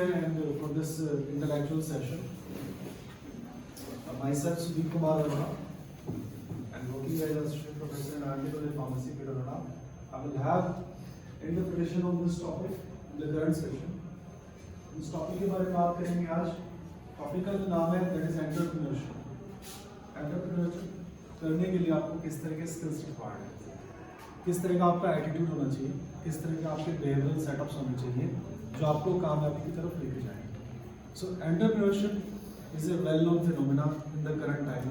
And for this intellectual session, myself Sudhir Kumar Arora, and working as assistant professor in Antibody Pharmacy, Peternoda, I will have interpretation on this topic in the current session. इस topic के बारे में बात करेंगे आज. Topic का जो नाम है that is entrepreneurship. Entrepreneurship करने के लिए आपको किस तरह के स्किल्स रिक्वायर्ड है, किस तरह का आपका एटीट्यूड होना चाहिए, किस तरह के आपके बिहेवियरल सेटअप्स होने चाहिए जो आपको कामयाबी की तरफ लेके जाएंगे. So entrepreneurship is a well-known phenomena in the current time.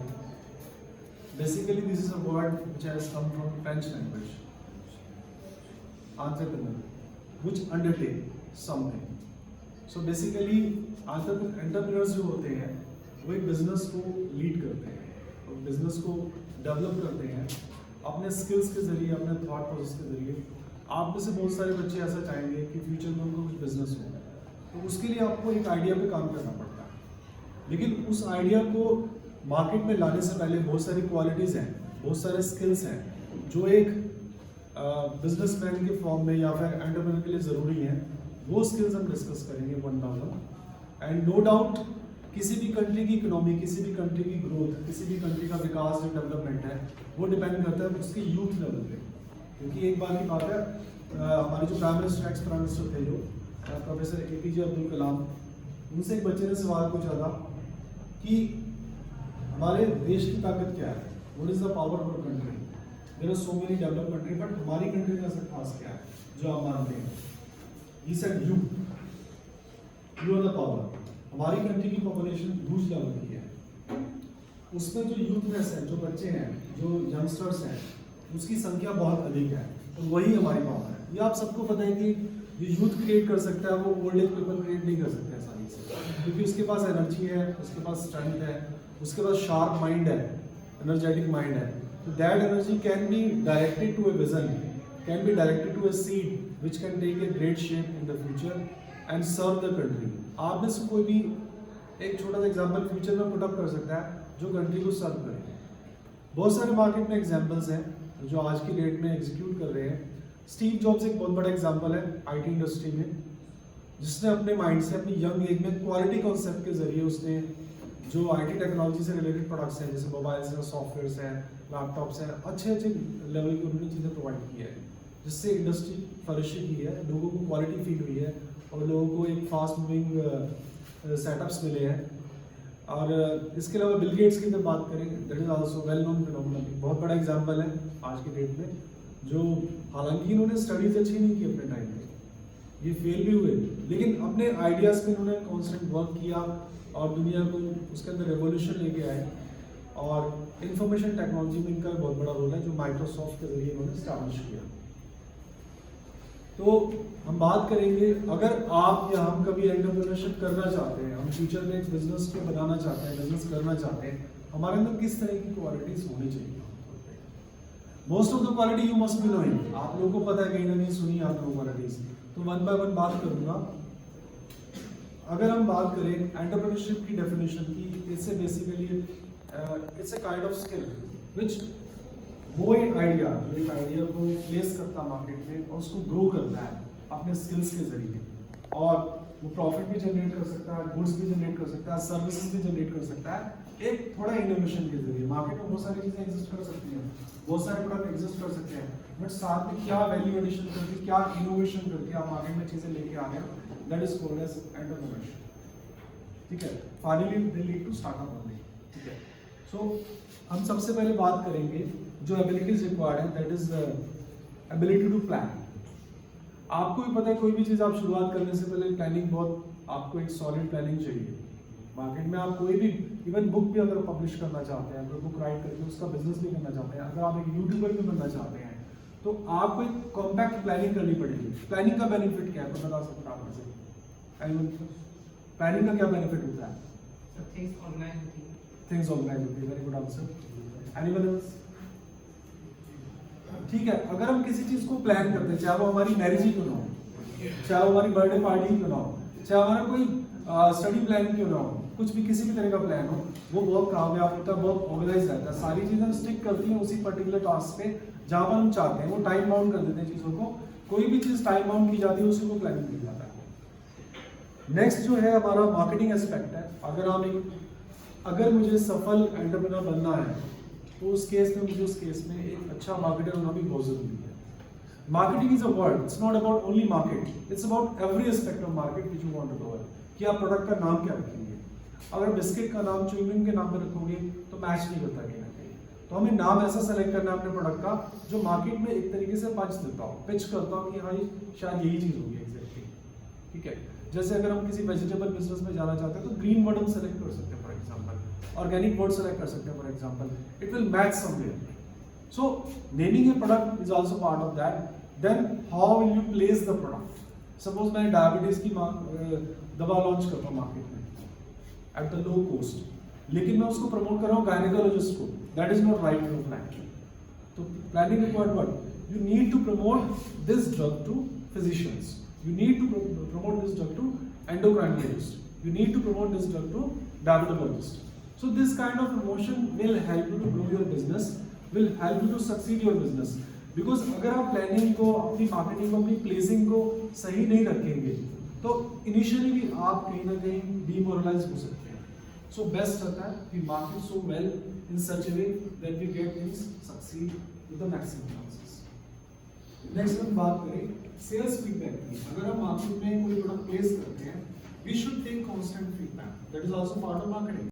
Basically, this is a word which has come from French language. Entrepreneur, which undertake something. So basically, entrepreneurs जो होते हैं वो एक बिजनेस को लीड करते हैं और बिजनेस को डेवलप करते हैं अपने स्किल्स के जरिए, अपने थॉट प्रोसेस के जरिए. आप में से बहुत सारे बच्चे ऐसा चाहेंगे कि फ्यूचर में उनको कुछ बिजनेस हो, तो उसके लिए आपको एक आइडिया पे काम करना पड़ता है. लेकिन उस आइडिया को मार्केट में लाने से पहले बहुत सारी क्वालिटीज़ हैं, बहुत सारे स्किल्स हैं जो एक बिजनेसमैन के फॉर्म में या फिर एंटरप्रेन्योर के लिए ज़रूरी हैं. वो स्किल्स हम डिस्कस करेंगे one by one. And no doubt किसी भी कंट्री की इकोनॉमी, किसी भी कंट्री की ग्रोथ, किसी भी कंट्री का विकास जो डेवलपमेंट है वो डिपेंड करता है उसके यूथ लेवल पे. क्योंकि एक बार की बात है, हमारे जो prime minister, ex prime minister थे जो प्रोफेसर APJ अब्दुल कलाम, उनसे एक बच्चे ने सवाल पूछा था कि हमारे देश की ताकत क्या है, what is the power of country. There are so many developed country, but हमारी कंट्री का सब खास क्या है जो आप मानते हैं. He said you are the power. हमारी कंट्री की पॉपुलेशन ह्यूज लेवल की है, उसमें जो यूथनेस है, जो बच्चे हैं, जो यंगस्टर्स हैं, उसकी संख्या बहुत अधिक है. तो वही हमारी पावर है. ये आप सबको पता है कि जो यूथ क्रिएट कर सकता है वो ओल्ड एज पीपल क्रिएट नहीं कर सकते आसानी से, क्योंकि उसके पास एनर्जी है, उसके पास स्ट्रेंथ है, उसके पास शार्प माइंड है, एनर्जेटिक माइंड है. तो that energy can be directed to a vision, can be directed to a seed which can take a great shape in the future and serve the country. आप में से कोई भी एक छोटा सा एग्जाम्पल फ्यूचर में पुटअप कर सकता है जो कंट्री को सर्व करे. बहुत सारे मार्केट में एग्जाम्पल्स हैं जो आज की डेट में एग्जीक्यूट कर रहे हैं. स्टीव जॉब्स एक बहुत बड़ा एग्जांपल है आईटी इंडस्ट्री में, जिसने अपने माइंड से, अपनी यंग एज में क्वालिटी कॉन्सेप्ट के जरिए उसने जो आईटी टेक्नोलॉजी से रिलेटेड प्रोडक्ट्स हैं, जैसे मोबाइल्स हैं, सॉफ्टवेयर्स हैं, लैपटॉप्स हैं, अच्छे अच्छे लेवल की उन्होंने चीज़ें प्रोवाइड की है, जिससे इंडस्ट्री फ्लरिश की है, लोगों को क्वालिटी फील हुई है और लोगों को एक फास्ट मूविंग सेटअप्स मिले हैं. और इसके अलावा बिल गेट्स की अगर बात करें, that is also well known phenomena, बहुत बड़ा एग्जांपल है आज की डेट में, जो हालांकि इन्होंने स्टडीज अच्छी नहीं की अपने टाइम में, ये फेल भी हुए, लेकिन अपने आइडियाज़ पे इन्होंने कॉन्स्टेंट वर्क किया और दुनिया को उसके अंदर रेवोल्यूशन लेके आए. और इंफॉर्मेशन टेक्नोलॉजी में इनका बहुत बड़ा रोल है जो माइक्रोसॉफ्ट के जरिए इन्होंने स्टैब्लिश किया. तो हम बात करेंगे, अगर आप या हम कभी एंटरप्रेन्योरशिप करना चाहते हैं, हम फ्यूचर में एक बिजनेस को बनाना चाहते हैं, बिजनेस करना चाहते हैं, हमारे अंदर किस तरह की क्वालिटीज होनी चाहिए. Most of the quality you must be knowing. आप लोगों को पता है, कहीं ना कहीं सुनी आप लोगों क्वालिटीज, तो वन बाय वन बात करूंगा. अगर हम बात करें एंटरप्रेन्योरशिप की डेफिनेशन की, इससे basically it's a kind of skill which, वो एक आइडिया जो एक आइडिया को प्लेस करता है मार्केट में और उसको ग्रो करता है अपने स्किल्स के जरिए, और वो प्रॉफिट भी जनरेट कर सकता है, गुड्स भी जनरेट कर सकता है, सर्विसेज भी जनरेट कर सकता है, एक थोड़ा इनोवेशन के जरिए. मार्केट में बहुत सारी चीज़ें एग्जिस्ट कर सकती हैं, बहुत सारे प्रोडक्ट एग्जिस्ट कर सकते हैं, बट साथ में क्या वैल्यू एडिशन करके, क्या इनोवेशन करके आप मार्केट में चीज़ें लेके आ रहे हैं, that is called as entrepreneurship. ठीक है, finally they lead to startup only. ठीक है, सो हम सबसे पहले बात करेंगे जो एबिलिटीज रिक्वायर्ड है, that is ability to plan. आपको भी पता है, कोई भी चीज़ आप शुरुआत करने से पहले प्लानिंग, बहुत आपको एक सॉलिड प्लानिंग चाहिए. मार्केट में आप कोई भी, इवन बुक भी अगर पब्लिश करना चाहते हैं, अगर बुक राइट करके उसका बिजनेस भी करना चाहते हैं, अगर आप एक यूट्यूबर भी बनना चाहते हैं, तो आपको एक कॉम्पैक्ट प्लानिंग करनी पड़ेगी. प्लानिंग का बेनिफिट क्या है, तो बता सकते हैं आप मुझे. प्लानिंग का क्या बेनिफिट होता है? थिंग्स ऑर्गेनाइज होती है. Very good answer. Anyone else? ठीक है, अगर हम किसी चीज को प्लान करते हैं, चाहे वो हमारी मैरिज ही क्यों ना हो, चाहे वो हमारी बर्थडे पार्टी ही क्यों ना हो, चाहे हमारा कोई स्टडी प्लान क्यों ना हो, कुछ भी किसी भी तरह का प्लान हो, वो बहुत कामयाब होता है, बहुत ऑर्गेनाइज रहता है. सारी चीजें स्टिक करती हैं उसी पर्टिकुलर टास्क पे जहां पर हम चाहते हैं. वो टाइम बाउंड कर देते हैं चीजों को. कोई भी चीज टाइम बाउंड की जाती है उसी को प्लानिंग की जाता है. नेक्स्ट जो है हमारा मार्केटिंग एस्पेक्ट है। अगर मुझे सफल एंटरप्रेन्योर बनना है तो उस केस में एक अच्छा मार्केटर होना भी बहुत जरूरी है। Marketing is a word, it's not about only market, it's about every aspect of market which you want to cover. कि आप प्रोडक्ट का नाम क्या रखेंगे। अगर बिस्किट का नाम च्युइंगम के नाम पे रखोगे तो मैच नहीं करता कहीं ना कहीं। तो हमें नाम ऐसा सेलेक्ट करना है अपने प्रोडक्ट का जो मार्केट में एक तरीके से पंच देता हो, पिच करता हो कि हाँ ये शायद यही चीज़ होगी एग्जैक्टली। ठीक है, जैसे अगर हम किसी वेजिटेबल बिजनेस में जाना चाहते हैं तो ग्रीन वर्ड हम सेलेक्ट कर सकते हैं for example, organic word select कर सकते हैं for example, it will match somewhere. So naming a product is also part of that. Then how will you place the product? Suppose मैं diabetes की दवा लॉन्च करता हूँ मार्केट में at the low cost, लेकिन मैं उसको प्रमोट कर रहा हूँ गायनेकोलॉजिस्ट को, that is not right to plan. तो planning required what? You need to promote this drug to physicians, you need to promote this drug to endocrinologist, you need to promote this drug to diabetologist. So this kind of promotion will help you to grow your business, will help you to succeed your business. Because अगर आप planning को, अपनी marketing को, अपनी placing को सही नहीं रखेंगे तो इनिशियली भी आप कहीं ना कहीं डीमोरलाइज हो सकते हैं। सो बेस्ट रहता है कि market so well in such a way that we get things succeed with the maximum chances. Next हम बात करें सेल्स फीडबैक की। अगर हम मार्केट में कोई प्रोडक्ट प्लेस करते हैं, we should take constant feedback, that is also part of marketing.